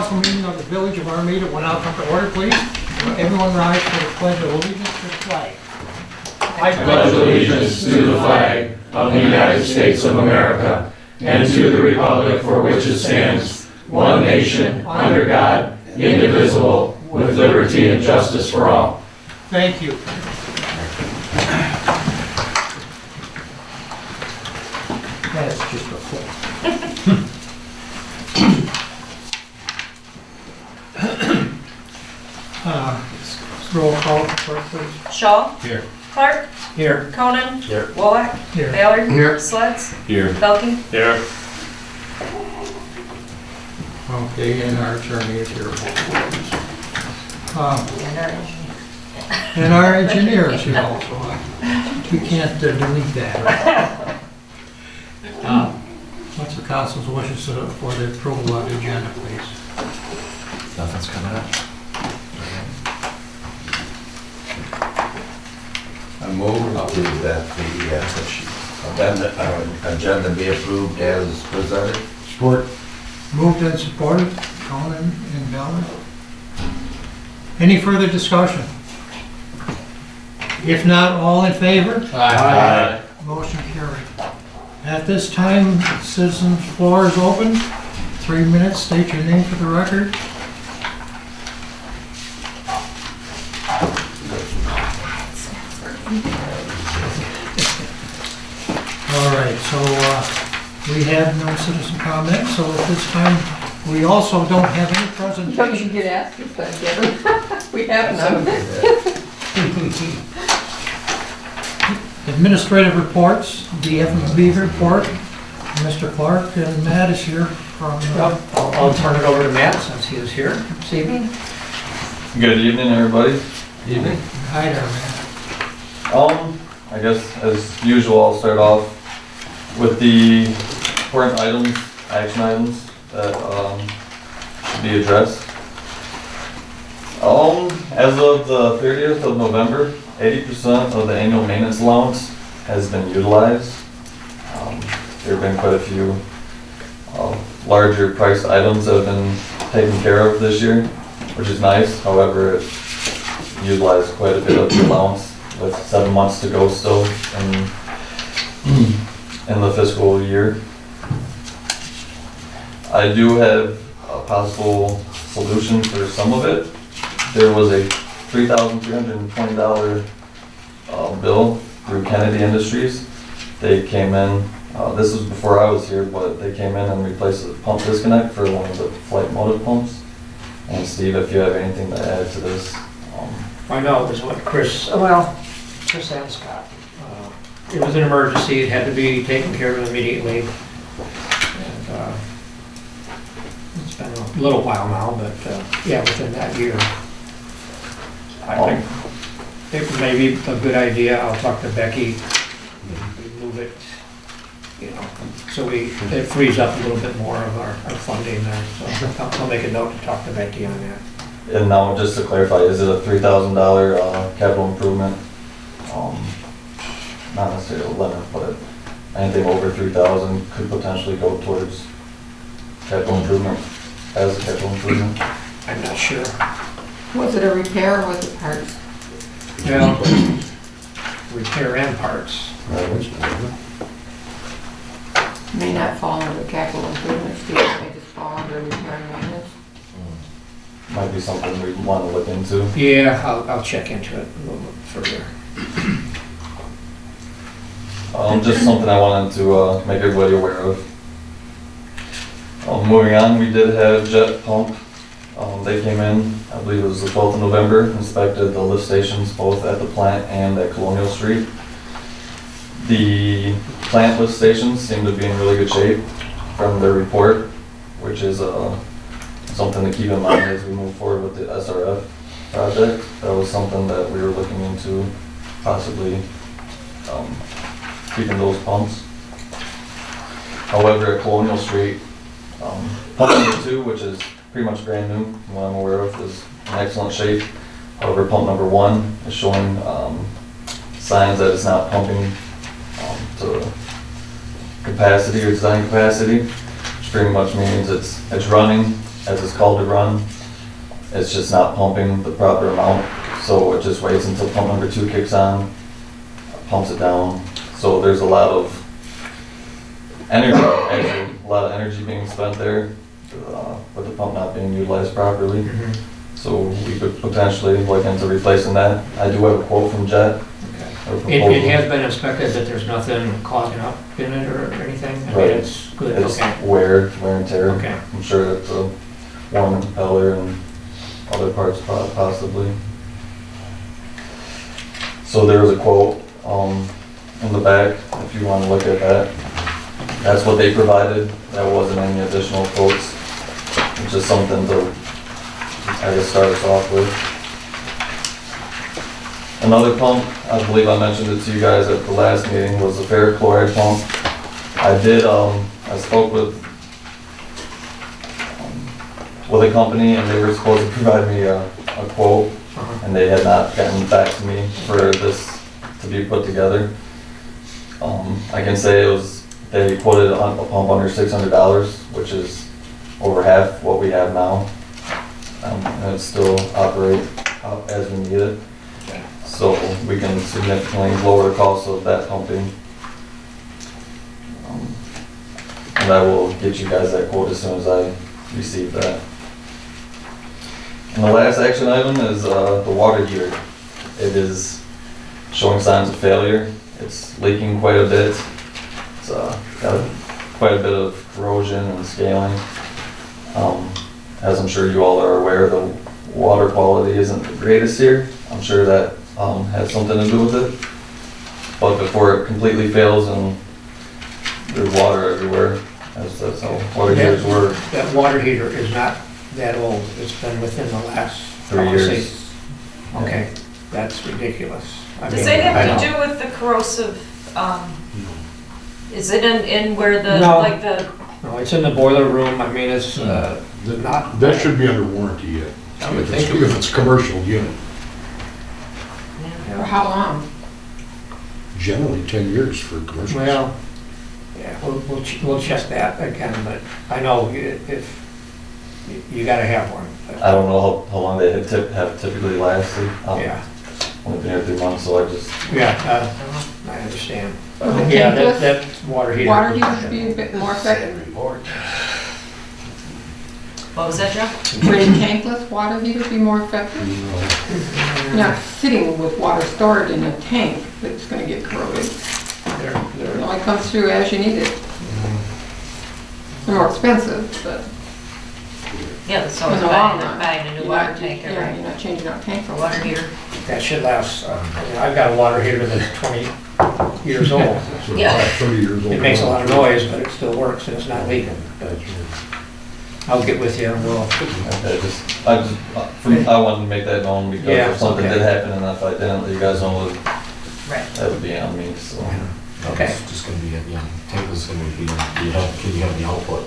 council meeting of the Village of Armada will now come to order, please. Everyone rise for the pledge of allegiance to the flag. I pledge allegiance to the flag of the United States of America and to the republic for which it stands, one nation, under God, indivisible, with liberty and justice for all. Thank you. That's just a flip. Roll call, clerk, please. Shaw. Here. Clark. Here. Conan. Here. Wallach. Here. Baylor. Here. Sleds. Here. Belkey. Here. Okay, and our attorney is here. And our engineer. And our engineer is here also. We can't delete that. What's the council's wishes for the approval of the agenda, please? Nothing's coming up. I move that the agenda be approved as presented. Support. Moved and supported, Conan and Ballard. Any further discussion? If not, all in favor? Aye. Motion carried. At this time, citizens' floor is open. 3 minutes, state your name for the record. All right, so we have no citizen comments, so at this time, we also don't have any Don't you presentation. get asked if I get them? We have none. Administrative reports, the F&B report. Mr. Clark and Matt is here from... I'll turn it over to Matt since he is here this evening. Good evening, everybody. Evening. Hi there, Matt. I guess as usual, I'll start off with the important items, action items that should be addressed. As of the 30th of November, 80% of the annual maintenance allowance has been utilized. There have been quite a few larger priced items that have been taken care of this year, which is nice. However, it utilized quite a bit of the allowance with 7 months to go still in the fiscal year. I do have a possible solution for some of it. There was a $3,320 bill through Kennedy Industries. They came in, this was before I was here, but they came in and replaced the pump disconnect for one of the flight motive pumps. And Steve, if you have anything to add to this. I know it was what Chris and Scott. It was an emergency, it had to be taken care of immediately. And it's been a little while now, but yeah, within that year. I think it may be a good idea, I'll talk to Becky, we move it, so it frees up a little bit more of our funding there. So I'll make a note to talk to Becky on that. And now, just to clarify, is it a $3,000 capital improvement? Not necessarily a limit, but anything over 3,000 could potentially go towards capital improvement, as a capital improvement. I'm not sure. Was it a repair or was it parts? Well, repair and parts. May not fall under capital improvements, Steve, may just fall under repair and maintenance. Might be something we want to look into. Yeah, I'll check into it a little bit further. Just something I wanted to make everybody aware of. Moving on, we did have Jet Pump. They came in, I believe it was the 12th of November, inspected the lift stations both at the plant and at Colonial Street. The plant lift stations seem to be in really good shape from their report, which is something to keep in mind as we move forward with the SRF project. That was something that we were looking into, possibly keeping those pumps. However, at Colonial Street, pump number 2, which is pretty much brand new, from what I'm aware of, is in excellent shape. However, pump number 1 is showing signs that it's not pumping to capacity or design capacity, which pretty much means it's running as it's called to run. It's just not pumping the proper amount, so it just waits until pump number 2 kicks on, pumps it down. So there's a lot of energy, actually, a lot of energy being spent there, with the pump not being utilized properly. So we could potentially look into replacing that. I do have a quote from Jet. It has been inspected that there's nothing clogging up in it or anything? I mean, Right. it's good, It's okay. wear and tear. Okay. I'm sure it's a worn impeller and other parts possibly. So there was a quote in the back, if you want to look at that. That's what they provided. That wasn't any additional quotes. It's just something to, I guess, start us off with. Another pump, I believe I mentioned it to you guys at the last meeting, was the ferric chloride pump. I did, I spoke with a company and they were supposed to provide me a quote and they had not gotten back to me for this to be put together. I can say they quoted a pump under $600, which is over half what we have now. And it still operate as we need it. So we can significantly lower the cost of that pumping. And I will get you guys that quote as soon as I receive that. And the last action item is the water heater. It is showing signs of failure. It's leaking quite a bit. It's got quite a bit of corrosion and scaling. As I'm sure you all are aware, the water quality isn't the greatest here. I'm sure that has something to do with it. But before it completely fails and there's water everywhere, that's how water heaters work. That water heater is not that old. It's been within the last 3 years. Okay, that's ridiculous. I Does mean, that I have to know. do with the corrosive, is it in where the, No. like the, No, it's in the boiler room. I mean, it's not. That should be under warranty yet. I would If it's- think. If it's a commercial unit, For how long? generally 10 years for commercials. Well, yeah, we'll check that again, but I know if, you gotta have one. but- I don't know how long they have typically lasted. Yeah, Only been here 3 months, so I just, yeah, I understand. Okay, Yeah, this that water heater. Water heater should be a bit more effective. what was that, Joe? Would a tankless water heater be more effective? You're not sitting with water stored in a tank that's gonna get corroded. It only comes through as you need it. They're more expensive, but Yeah, that's in always the long run. buying a new you're water not- tank Yeah, every, you're not changing out tanks for for water heater. That should last, I've got a water heater that's 20 years old. So Yeah. about 30 years old. It makes a lot of noise, but it still works and it's not leaking. But I'll get with you and we'll, I wanted to make that known because Yeah, if something okay. did happen and if I didn't let you guys know, Right. that would be on me, so. okay. It's just gonna be, tank is gonna be, can you have the output?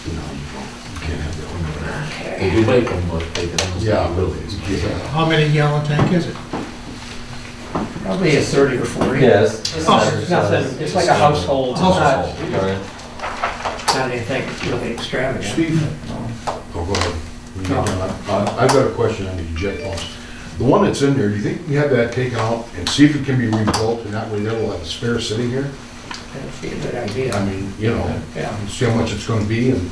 You know, you can't have the output. They do make them, but they can almost Yeah, be really expensive. yeah. How many gallon tank is it? Probably a 30 or 40. Yes. It's nothing, it's like a household, it's not, Sorry. not anything really extravagant. Steve? Oh, go ahead. When you're done, I've got a question on these jet pumps. The one that's in there, do you think we have that taken out and see if it can be rebuilt and that way there we'll have a spare sitting here? That'd be a good I idea. mean, you know, Yeah. see how much it's gonna be and,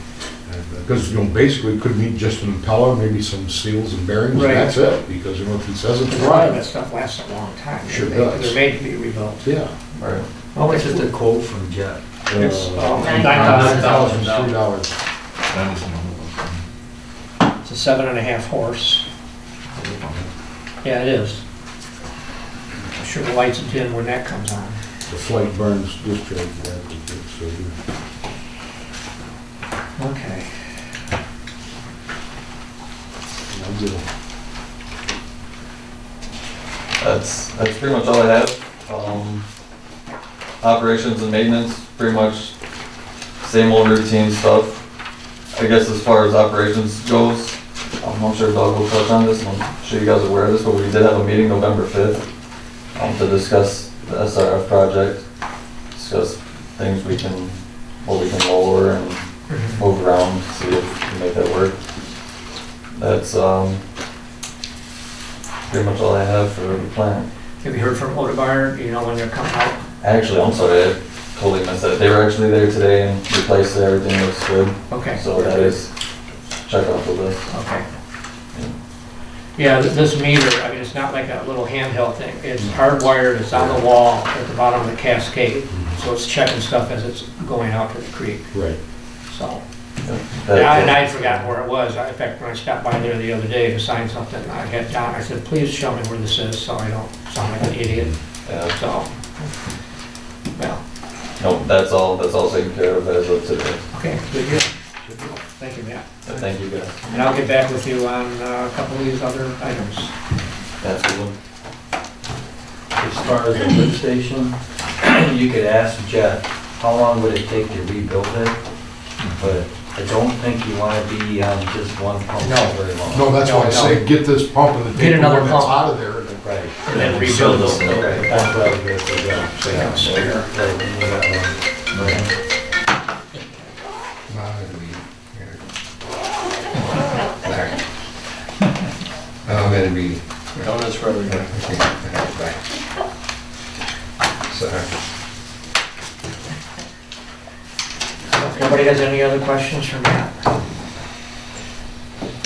because, you know, basically it could mean just an impeller, maybe some seals and bearings, Right. and that's it. Because, you know, if he says it's A lot of that right, stuff lasts a long time. Sure They're does. made to be rebuilt. yeah. Right. How much is Just a quote from Jet. It's $9,000. $9,000. $3. It's a 7.5 horse. Yeah, it is. I'm sure the lights will dim when that comes on. The flight burns discharge that, so, Okay. I'll get 'em. That's pretty much all I have. Operations and maintenance, pretty much same old routine stuff. I guess as far as operations goes, I'm sure Doug will touch on this, and I'm sure you guys are aware of this, but we did have a meeting November 5th to discuss the SRF project, discuss things what we can lower and move around, see if we can make that work. that's, pretty much all I have for the plant. Have you heard from Odebar? Do you know when they're coming out? Actually, I'm sorry, I totally missed that. They were actually there today and replaced it, everything looks good. Okay. So that is, check off the list. Okay. Yeah, this meter, I mean, it's not like a little handheld thing. It's hardwired, it's on the wall at the bottom of the cascade. So it's checking stuff as it's going out to the creek. Right. So, That- yeah, and I'd forgotten where it was. In fact, when I stopped by there the other day to sign something, I had Don, I said, please show me where this is so I don't sound like an idiot. Yeah. So, well, No, that's all taken care of as of today. okay, good deal. Thank you, Matt. Thank you guys. And I'll get back with you on a couple of these other items. That's cool. As far as the lift station, you could ask Jet, how long would it take to rebuild it? But I don't think you want to be on just one pump No. for very long. No, that's why I No, say get this pump and then Get take the another one that's pump. out of there. and then- Right. And then rebuild those. Okay, that's what I was gonna suggest. So you have a spare. Right, and you got one. Right. I'm at a meeting. Donuts for everybody. Bye. Sorry. If nobody has any other questions for Matt,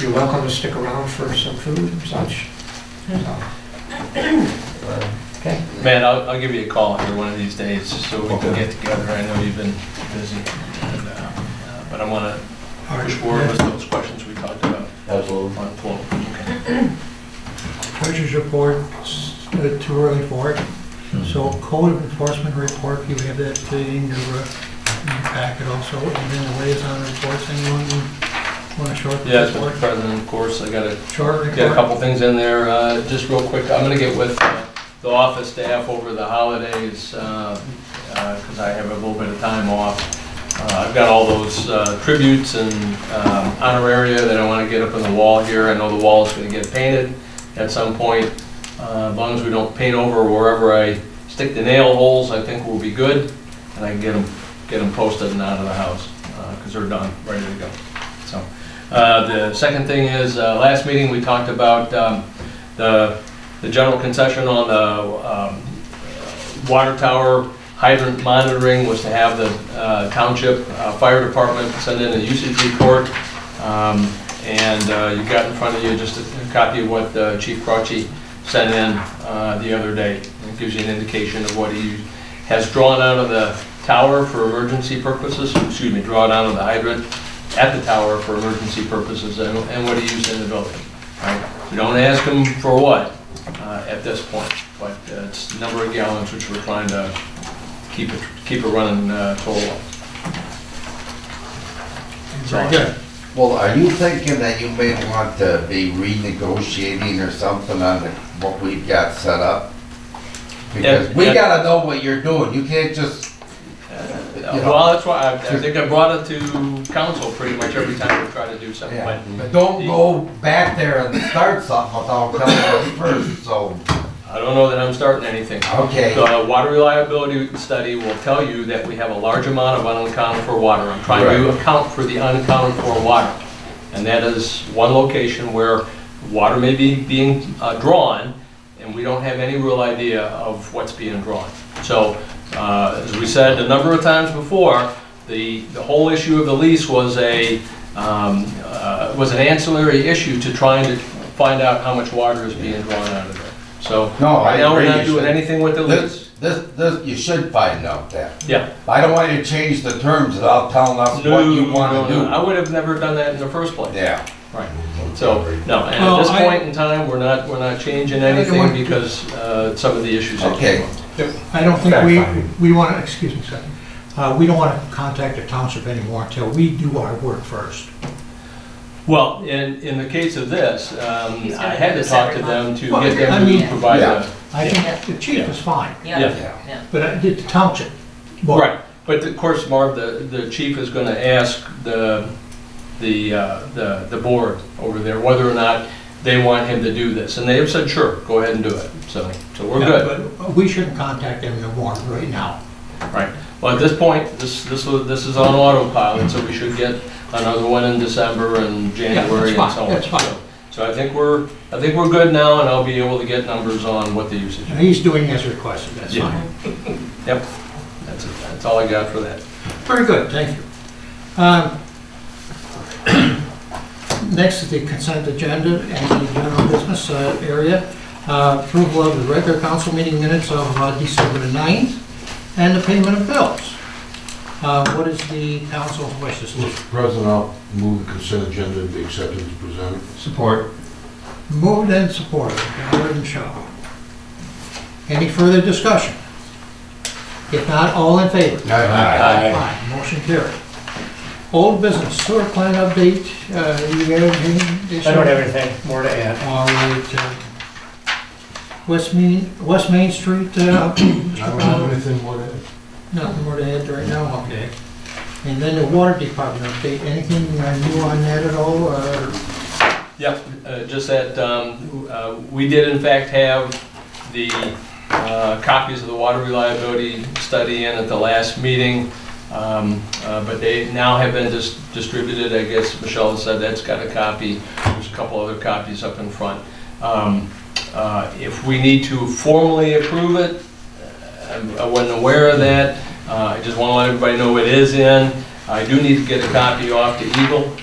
you're welcome to stick around for some food and such. So, okay, Man, I'll give you a call here one of these days, so we can get together. I know you've been busy, and, but I want to push forward with those questions we talked about Absolutely. on flow. Okay. Treasurer's report, it's too early for it. So code of enforcement report, you have that in your packet also, and then the liaison reports, anyone want a short Yes, report? Mr. President, of course, I got a Short report? Got a couple things in there, just real quick. I'm gonna get with the office staff over the holidays, because I have a little bit of time off. I've got all those tributes and honoraria that I wanna get up on the wall here. I know the wall is gonna get painted at some point. As long as we don't paint over wherever I stick the nail holes, I think we'll be good. And I can get them posted and out of the house, because they're done, ready to go. So. The second thing is, last meeting, we talked about the general concession on the water tower hydrant monitoring was to have the township fire department send in a usage report. And you've got in front of you just a copy of what Chief Crouchy sent in the other day. It gives you an indication of what he has drawn out of the tower for emergency purposes, drawn out of the hydrant at the tower for emergency purposes and what he used in the building. Right? We don't ask him for what at this point, but it's the number of gallons which we're trying to keep it running total. Very good. Well, are you thinking that you may want to be renegotiating or something on what we've got set up? Because we gotta know what you're doing. You can't just, Well, that's why I think I brought it to council pretty much every time we try to do something. yeah, But but don't go back there and start something without telling us first, so, I don't know that I'm starting anything. okay. The water reliability study will tell you that we have a large amount of unaccounted for water. I'm trying to account for the unaccounted for water. And that is one location where water may be being drawn, and we don't have any real idea of what's being drawn. So, as we said a number of times before, the whole issue of the lease was an ancillary issue to trying to find out how much water is being drawn out of there. So, No, I right now we're agree. not doing anything with the lease. This, you should find out that. Yeah. I don't want you to change the terms without telling us what you wanna do. I would have never done that in the first place. Yeah. Right. So, no, and Well, at this I- point in time, we're not changing anything because some of the issues that Okay. came up. I don't think we want to, excuse me a second, we don't want to contact the township anymore until we do our work first. Well, in the case of this, He's I gonna had do to this talk every to them month. to Well, get I them to mean- provide Yeah. a. I Yeah. think the chief is fine, Yeah, Yeah. yeah. but I did the township. board. Right, but of course, Marv, the chief is gonna ask the board over there whether or not they want him to do this, and they have said, sure, go ahead and do it, so we're Yeah, good. But we shouldn't contact them no more right now. Right. Well, at this point, this is on autopilot, so we should get another one in December and January and that's so on. fine, that's fine. So I think we're good now, and I'll be able to get numbers on what the usage is. He's doing as requested, that's Yeah. fine. Yep. That's it. That's all I got for that. Very good, thank you. Next is the consent agenda and the general business area. Approval of the regular council meeting minutes of December the 9th and the payment of bills. What is the council's wishes? Mr. President, I'll move the consent agenda to be accepted as presented. Support. Moved and supported, Howard and Shaw. Any further discussion? If not, all in favor? Aye. Motion carried. Old business, sewer plant update, you have anything? I don't have anything more to add. All right, West Main Street, update, I don't have anything more to add. nothing more to add right now, okay. And then the water department update, anything new on that at all, or? Yep, just that we did in fact have the copies of the water reliability study in at the last meeting, but they now have been distributed. I guess Michelle said that's got a copy. There's a couple other copies up in front. If we need to formally approve it, I wasn't aware of that. I just want to let everybody know it is in. I do need to get a copy off to Eagle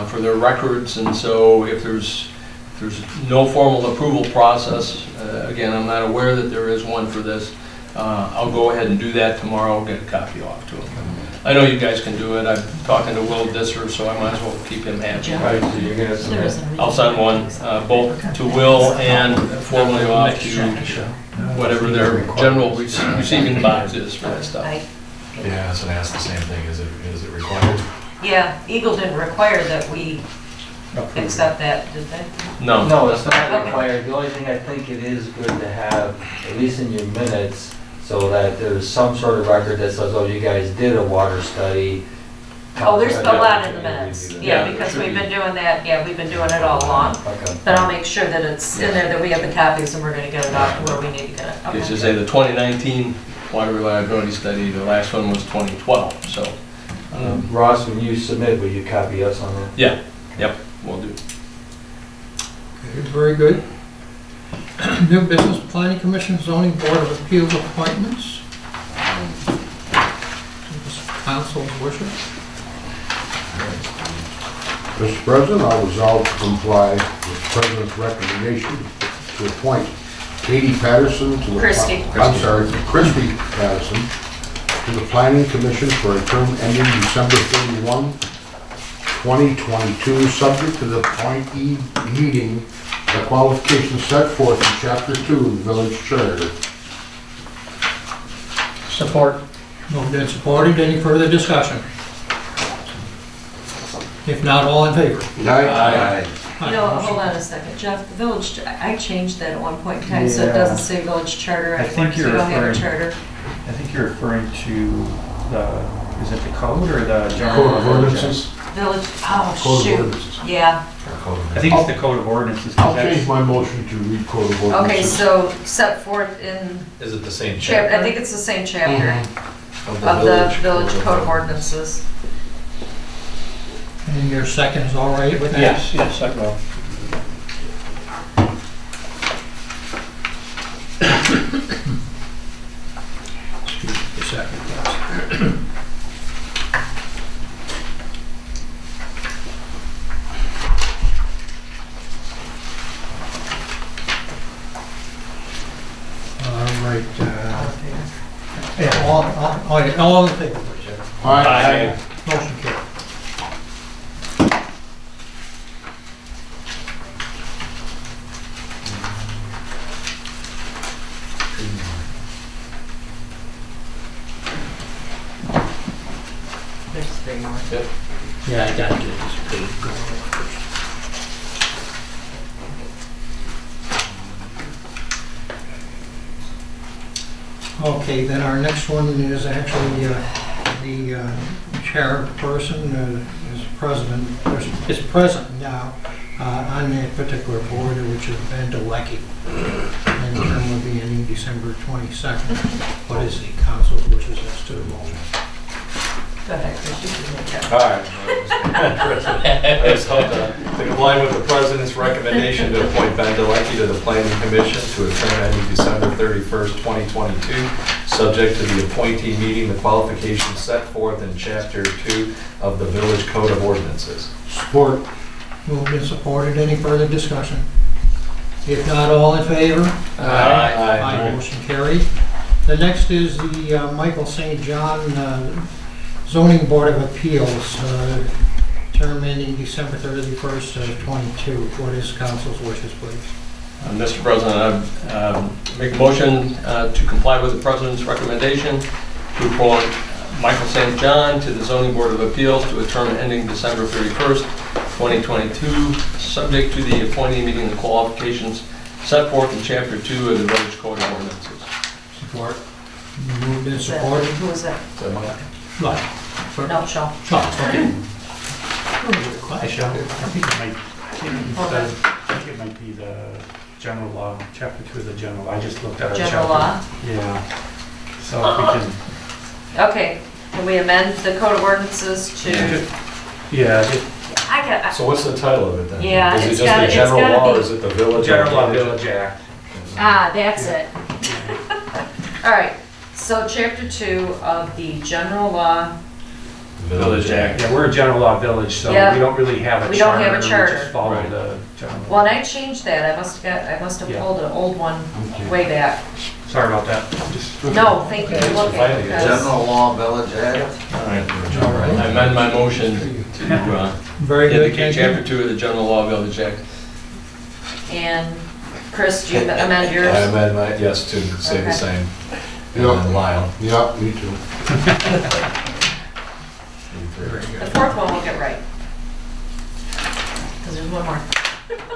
for their records, and so if there's no formal approval process, again, I'm not aware that there is one for this, I'll go ahead and do that tomorrow, get a copy off to them. I know you guys can do it. I'm talking to Will Disser, so I might as well keep him happy. Right, so you're gonna There was submit. a I'll send one, both to Will and formally off to whatever their general receiving box is for that stuff. Yeah, I was gonna ask the same thing, is it required? Yeah, Eagle didn't require that we accept that, did they? No. No, it's not Okay. required. The only thing I think it is good to have, at least in your minutes, so that there's some sort of record that says, oh, you guys did a water study. Oh, there's a lot in the Yeah, minutes. we do Yeah, that. because Yeah, we've been doing that, yeah, we've been doing it all along. Okay. But I'll make sure that it's in there, that we have the copies, and we're gonna get it out to where we need to get it. It's Okay. just say the 2019 water reliability study, the last one was 2012, so, Ross, when you submit, will you copy us on that? yeah, yep, we'll do. Okay, very good. New business, planning commission, zoning board of appeals appointments. Council's wishes. Mr. President, I resolve to comply with the President's recommendation to appoint Katie Patterson to the... Christie. I'm sorry, Christie Patterson to the Planning Commission for a term ending December 31, 2022, subject to the appointee meeting the qualifications set forth in Chapter 2 of the Village Charter. Support. Moved and supported, any further discussion? If not, all in favor? Aye. You know, hold on a second, Jeff, the village, I changed that at one point in time, so it doesn't say village charter I anymore, think because we you're don't have a referring- charter. I think you're referring to the, is it the code or the Code general? of Ordinances? Village, Code oh, of shoot, Ordinances. yeah. I think it's the code of ordinances. 'cause I'll that's- change my motion to read Code of Ordinances. Okay, so set forth in, Is it the same chap, chapter? I think it's the same chapter Of of the village code of ordinances. And your second is all right with that? Yes, I will. Excuse me a second, please. All right, yeah, all in favor, please. Aye. Motion carried. There's three more. Yeah, I gotta get this page going first. Okay, then our next one is actually the chairperson is president, is present now, on that particular board, which is Ben DeLeckie. And the term will be ending December 22nd. What is the council's wishes as to the motion? Go ahead, Chris, you can make that. All right. I just hope to comply with the president's recommendation to appoint Ben DeLeckie to the planning commission to a term ending December 31st, 2022, subject to the appointee meeting the qualifications set forth in chapter 2 of the village code of ordinances. Support. Moved and supported. Any further discussion? If not, all in favor? Aye. Motion carried. The next is the Michael St. John Zoning Board of Appeals, term ending December 31st of 22. What is council's wishes, please? Mr. President, I make a motion to comply with the president's recommendation to appoint Michael St. John to the Zoning Board of Appeals to a term ending December 31st, 2022, subject to the appointee meeting the qualifications set forth in Chapter 2 of the Village Code of Ordinances. Support. Moved and supported. Who is that? Is that mine? Right. No, Shaw. Shaw, okay. I think it might be the general law, chapter 2 of the general law. I just looked at our chapter. General law? Yeah. So if we can, Okay, can we amend the code of ordinances to, yeah, I got, So what's the title of it then? Yeah, Is it it's just gotta- the it's general gotta law or be- is it the village? general law ordinance? village act. that's it. All right, so chapter 2 of the general law, Village Act. Yeah, we're a general law village, so Yeah. we don't really have a We don't charter. have a charter. We just follow Right. the general well, law. and I changed that, I must have Yeah. pulled an old one way back. Sorry about that. Just No, thank you for looking. Finally, because- General Law Village Act. All right. I amend my motion to Very good, indicate thank you. Chapter 2 of the General Law Village Act. And Chris, do you amend I yours? amend my, yes, to say Okay. the same. And Yep. then Lyle. Yeah, me too. The fourth one we'll get right. Because there's one more.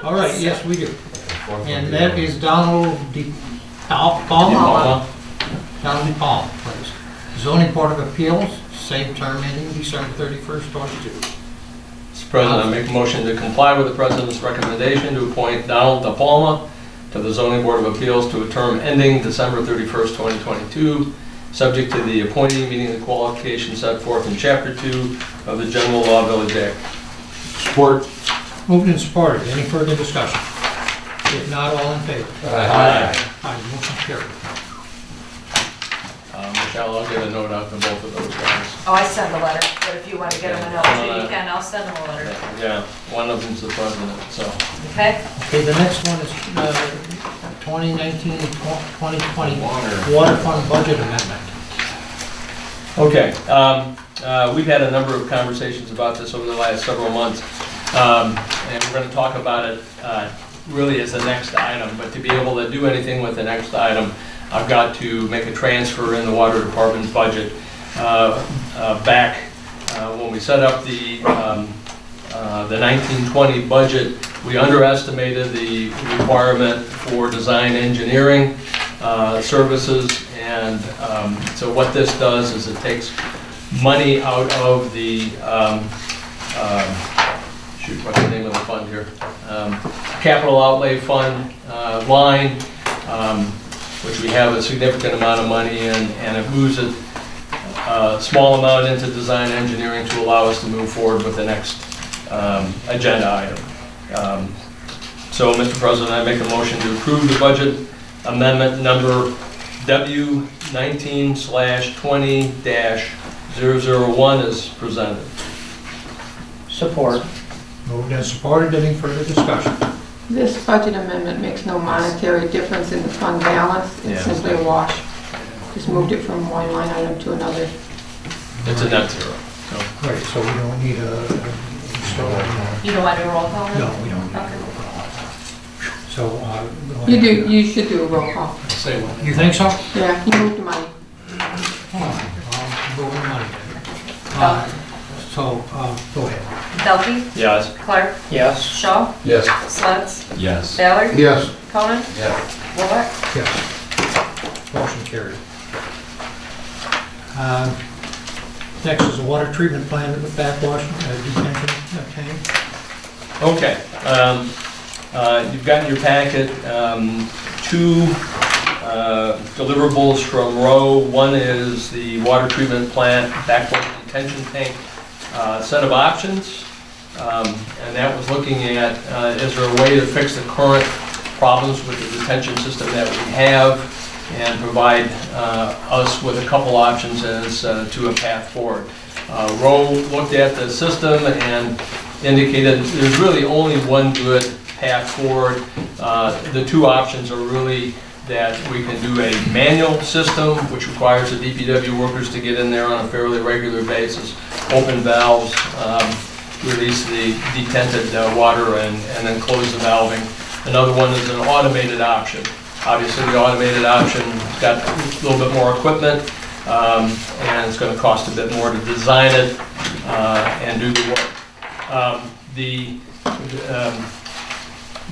All right, yes, we do. Fourth one, And yeah. that is Donald Palma. Donald D. Palma, please. Zoning Board of Appeals, same term ending December 31st, 22. Mr. President, I make a motion to comply with the president's recommendation to appoint Donald DePalma to the Zoning Board of Appeals to a term ending December 31st, 2022, subject to the appointee meeting the qualifications set forth in Chapter 2 of the General Law Village Act. Support. Moved and supported. Any further discussion? If not, all in favor? Aye. Aye, motion carried. Michelle, I'll get a note out to both of those guys. Oh, I send a letter, but if you want to get them a note too, you can, I'll send them a letter. Yeah, one of them's the president, so. Okay? Okay, the next one is 2019-2020 Water Fund Budget Amendment. Okay, we've had a number of conversations about this over the last several months, and we're going to talk about it really as the next item, but to be able to do anything with the next item, I've got to make a transfer in the water department's budget. Back when we set up the 1920 budget, we underestimated the requirement for design engineering services, and so what this does is it takes money out of the what's the name of the fund here? Capital outlay fund line, which we have a significant amount of money in, and it moves it a small amount into design engineering to allow us to move forward with the next agenda item. So, Mr. President, I make a motion to approve the budget amendment number W19/20-001 as presented. Support. Moved and supported. Any further discussion? This budget amendment makes no monetary difference in the fund balance. It's Yeah. simply a wash. Just moved it from one line item to another. It's a net zero. Right, so we don't need a, You don't want to do a roll call? then? no, we don't need a Okay. roll call. So, go ahead. You should do a roll call. Say one. You think so? Yeah, you moved the money. Moving money. So, go ahead. Delphi, Yes. Clark, Yes. Shaw, Yes. Sleds, Yes. Ballard, Yes. Conan, Yeah. Bullock. Yes. Motion carried. Next is a water treatment plant with backwash detention tank. Okay, you've got in your packet two deliverables from Rowe. One is the water treatment plant backwater detention tank set of options. And that was looking at, is there a way to fix the current problems with the detention system that we have and provide us with a couple options as to a path forward. Rowe looked at the system and indicated there's really only one good path forward. The two options are really that we can do a manual system, which requires the DPW workers to get in there on a fairly regular basis, open valves, release the detented water and then close the valving. Another one is an automated option. Obviously, the automated option's got a little bit more equipment, and it's going to cost a bit more to design it and do the work.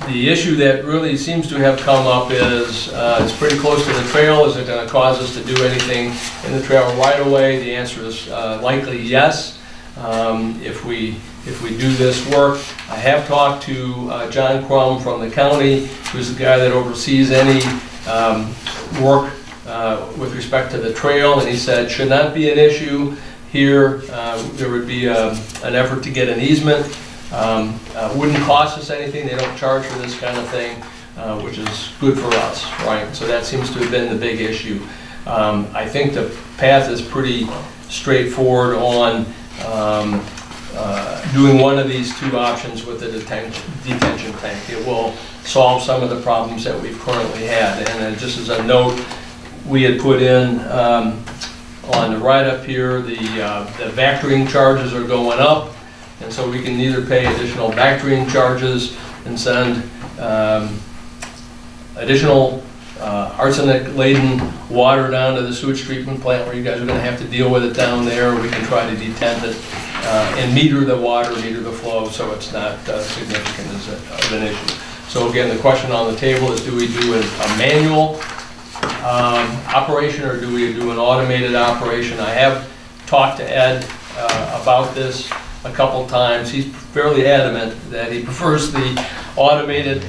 The issue that really seems to have come up is it's pretty close to the trail. Is it going to cause us to do anything in the trail right away? The answer is likely yes. If we do this work, I have talked to John Crum from the county, who's the guy that oversees any work with respect to the trail, and he said should not be an issue here. There would be an effort to get an easement. Wouldn't cost us anything. They don't charge for this kind of thing, which is good for us, right? So that seems to have been the big issue. I think the path is pretty straightforward on doing one of these two options with the detention tank. It will solve some of the problems that we've currently had. And just as a note, we had put in on the write-up here, the vectoring charges are going up, and so we can either pay additional vectoring charges and send additional arsenic-laden water down to the sewage treatment plant where you guys are going to have to deal with it down there. We can try to detent it and meter the water, meter the flow, so it's not significant of an issue. So again, the question on the table is, do we do a manual operation or do we do an automated operation? I have talked to Ed about this a couple times. He's fairly adamant that he prefers the automated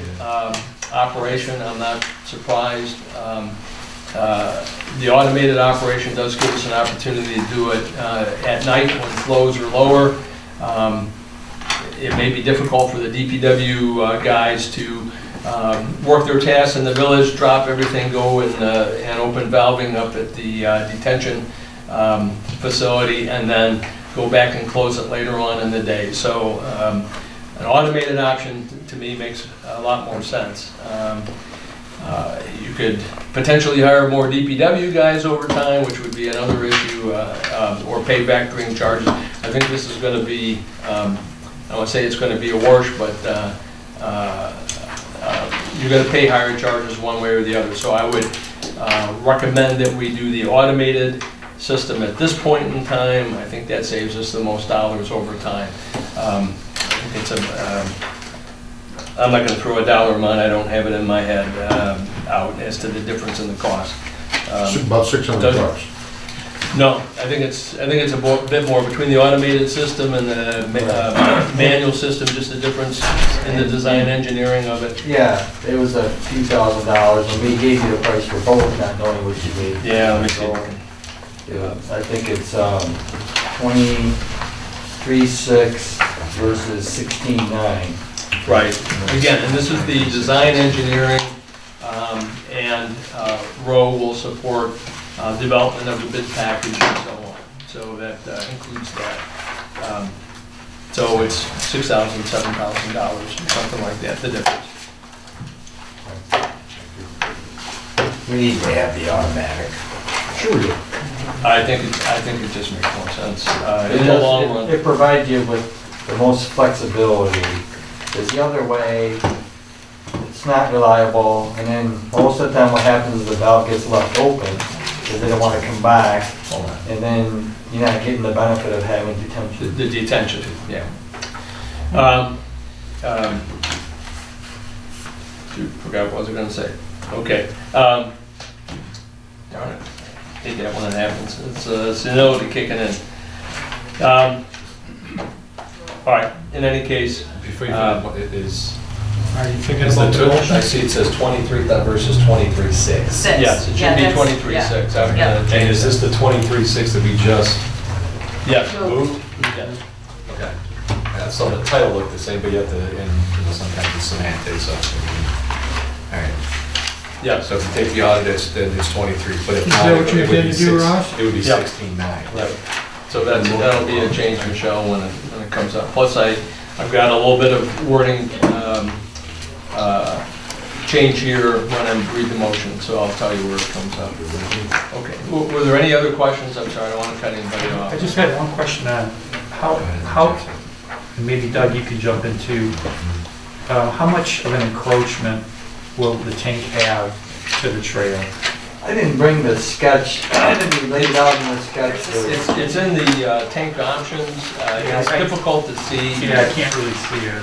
operation. I'm not surprised. The automated operation does give us an opportunity to do it at night when flows are lower. It may be difficult for the DPW guys to work their tasks in the village, drop everything, go and open valving up at the detention facility, and then go back and close it later on in the day. So an automated option to me makes a lot more sense. You could potentially hire more DPW guys over time, which would be another issue, or pay vectoring charges. I think this is going to be, I don't want to say it's going to be a wash, but you're going to pay higher charges one way or the other. So I would recommend that we do the automated system at this point in time. I think that saves us the most dollars over time. I think it's I'm not going to throw a dollar amount, I don't have it in my head, out as to the difference in the cost. About $600. No, I think it's a bit more between the automated system and the manual system, just the difference in the design engineering of it. Yeah, it was a few $1,000s, and we gave you the price for both, not knowing what you gave. Yeah, let me see. I think it's 23.6 versus 16.9. Right. Again, and this is the design engineering, and Rowe will support development of the bid package and so on. So that includes that. So it's $6,000, $7,000, something like that, the difference. We need to have the automatic. Sure we do. I think it just makes more sense in the long run. It provides you with the most flexibility. Because the other way, it's not reliable, and then most of the time what happens is the valve gets left open because they don't want to come back, and then you're not getting the benefit of having detention. The detention, yeah. Forgot what I was going to say. Okay. Darn it. Hate that when it happens. It's senility kicking in. All right, in any case, Before you finish, what it is, Are you thinking is about the I motion? see it says 23 versus 23.6. Six. yes, it Yeah, should be that's- 23.6. I'm Yeah. gonna And change is this the 23.6 that we just Yes, moved? yes. Okay. So the title looked the same, but yet sometimes it's semantics, so. All right. Yeah, So if you take the audit, then it's 23, but if Is not, that it what you would be intend to do, 6. Ross? It would be Yeah. 16.9. right. So that'll be a change, Michelle, when it comes up. Plus, I've got a little bit of wording change here when I read the motion, so I'll tell you where it comes up. Okay, were there any other questions? I'm sorry, I don't want to cut anybody off. I just had one question on how, and maybe Doug, you could jump into, how much of an encroachment will the tank have to the trail? I didn't bring the sketch, I didn't lay it out in the sketch. It's in the tank options. It's difficult to see. Yeah, I can't really see it.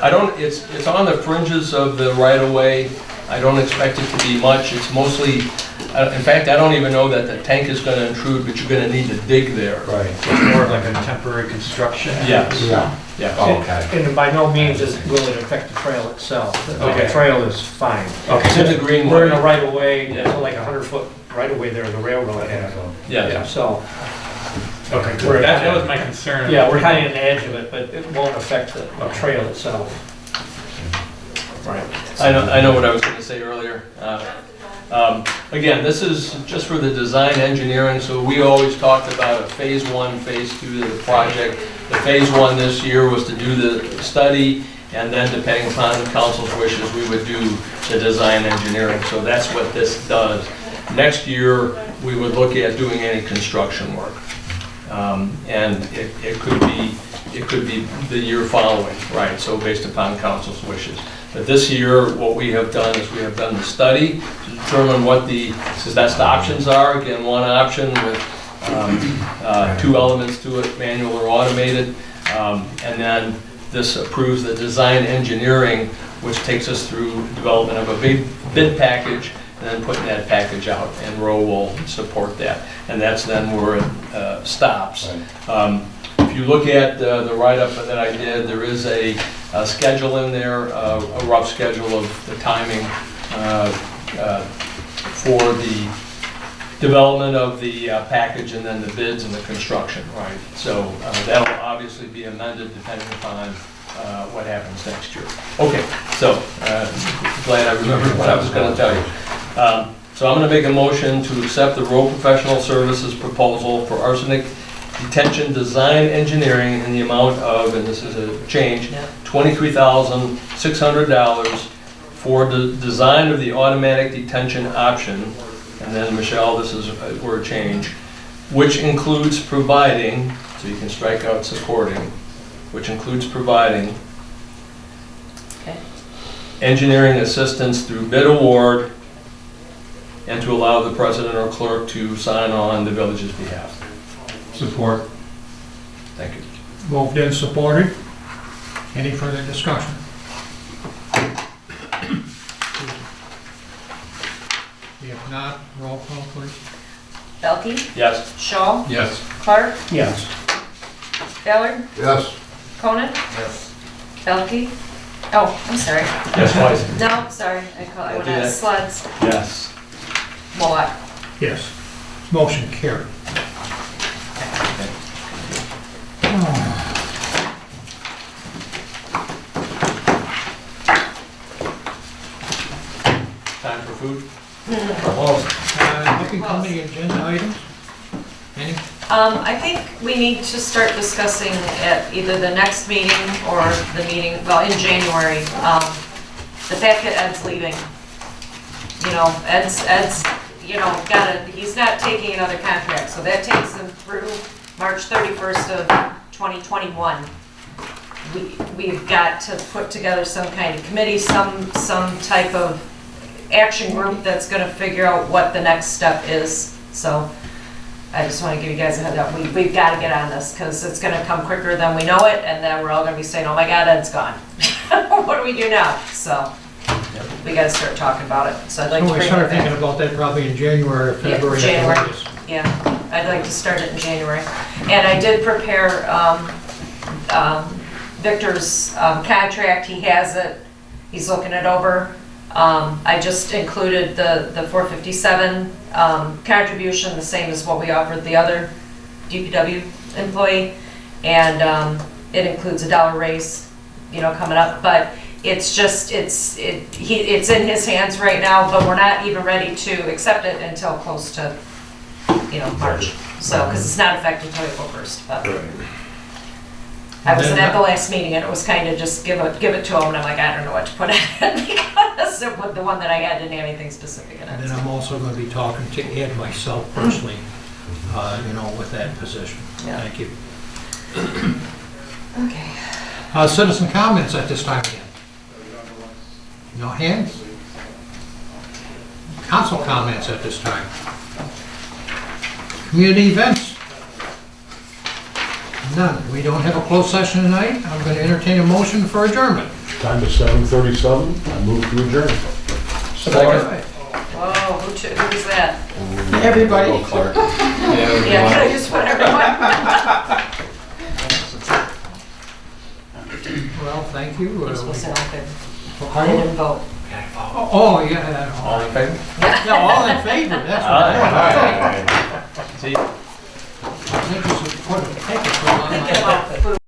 I don't, it's on the fringes of the right-of-way. I don't expect it to be much. It's mostly, in fact, I don't even know that the tank is gonna intrude, but you're gonna need to dig there. Right. So it's more like a temporary construction? Yes. Yeah. Yeah. Oh, okay. And by no means will it affect the trail itself. Okay. The trail is fine. It's in the green We're in a line. right of way, Yeah. like a 100-foot right of way there, the railroad has. Yeah. Yeah, so, Okay, We're- that was my concern. yeah, we're kind of on the edge of it, but it won't affect the trail itself. Right. I know what I was gonna say earlier. Again, this is just for the design engineering, so we always talked about a phase 1, phase 2 of the project. The phase 1 this year was to do the study, and then depending upon the council's wishes, we would do the design engineering. So that's what this does. Next year, we would look at doing any construction work. And it could be the year following, right, so based upon council's wishes. But this year, what we have done is we have done the study to determine what the best options are. Again, one option with 2 elements to it, manual or automated. And then this approves the design engineering, which takes us through development of a big bid package, and then putting that package out, and Roe will support that. And that's then where it stops. If you look at the write-up that I did, there is a schedule in there, a rough schedule of the timing for the development of the package and then the bids and the construction, right? So that'll obviously be amended depending upon what happens next year. Okay, so glad I remembered what I was going to tell you. So I'm going to make a motion to accept the road professional services proposal for arsenic detention design engineering in the amount of, and this is a change, $23,600 for the design of the automatic detention option. And then, Michelle, this is a word change, which includes providing, so you can strike out supporting, which includes providing Okay. engineering assistance through bid award and to allow the president or clerk to sign on the village's behalf. Support. Thank you. Moved and supported. Any further discussion? If not, roll call, please. Belkey, Yes? Shaw, Yes. Clark, Yes. Ballard, Yes. Conan, Belkey. Oh, I'm sorry. Yes, twice. No, sorry, I I'll went do on that. sleds. Yes. Moloch. Yes. Motion carried. Time for food? Looking for the agenda items? Any? I think we need to start discussing at either the next meeting or the meeting, well, in January, the fact that Ed's leaving. You know, Ed's, he's not taking another contract, so that takes him through March 31st of 2021. We've got to put together some kind of committee, some type of action group that's gonna figure out what the next step is. So I just wanna give you guys a heads up, we've gotta get on this, cause it's gonna come quicker than we know it, and then we're all gonna be saying, oh my God, Ed's gone. What do we do now? So, we gotta start talking about it, so I'd like to Well, we bring started that thinking back. about that probably in January or February. at the January. latest. Yeah, I'd like to start it in January. And I did prepare, Victor's contract, he has it, he's looking it over. I just included the 457 contribution, the same as what we offered the other DPW employee, and it includes a $1 raise, you know, coming up, but it's just, it's in his hands right now, but we're not even ready to accept it until close to, you know, March. So, because it's not effective until April 1st, but I wasn't at the last meeting, and it was kind of just give it to him, and I'm like, I don't know what to put in it, because the one that I had didn't have anything specific in And it. then I'm also gonna be talking to Ed myself personally, you know, with that position. Yeah. Thank you. Okay. Citizen comments at this time again? No hands? Council comments at this time? Community events? None. We don't have a closed session tonight. I'm gonna entertain a motion for adjournment. Time is 7:37, I move to adjourn. Whoa, who was that? Everybody. Yeah, could I just put everyone? Well, thank you. You're supposed to all in favor. I Pardon? didn't vote. Oh, yeah. All in favor? Yeah, all in favor, that's what I want. See? I think you should put a paper on Thinking about food.